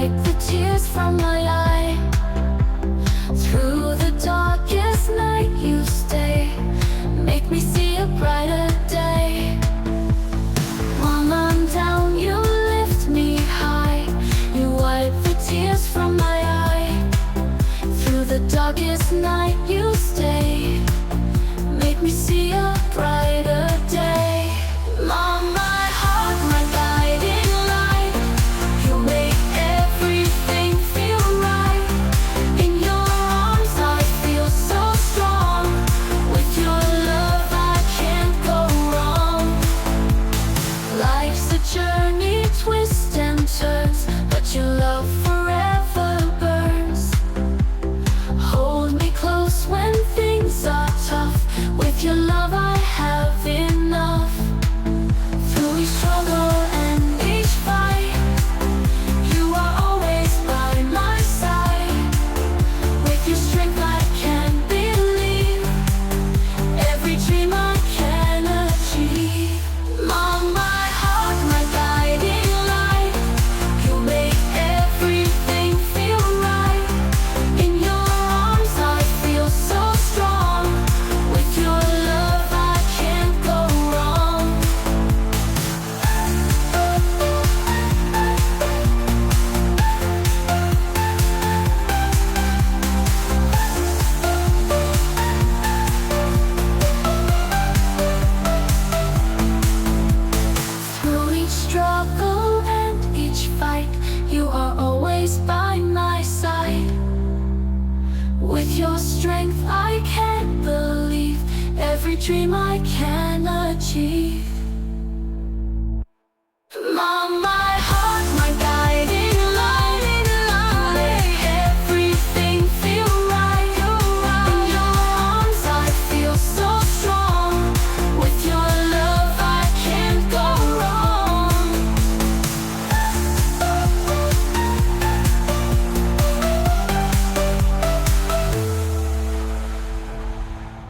wipe the tears from my eye. Through the darkest night you stay, make me see a brighter day. While I'm down you lift me high, you wipe the tears from my eye. Through the darkest night you stay, make me see a brighter day. Mom, my heart, my guiding light, you make everything feel right. In your arms I feel so strong, with your love I can't go wrong. Life's a journey, twists and turns, but your love forever burns. Hold me close when things are tough, with your love I have enough. Through each struggle and each fight, you are always by my side. With your strength I can believe every dream I can achieve. Mom, my heart, my guiding light, you make everything feel right. In your arms I feel so strong, with your love I can't go wrong. Through each struggle and each fight, you are always by my side. With your strength I can believe every dream I can achieve.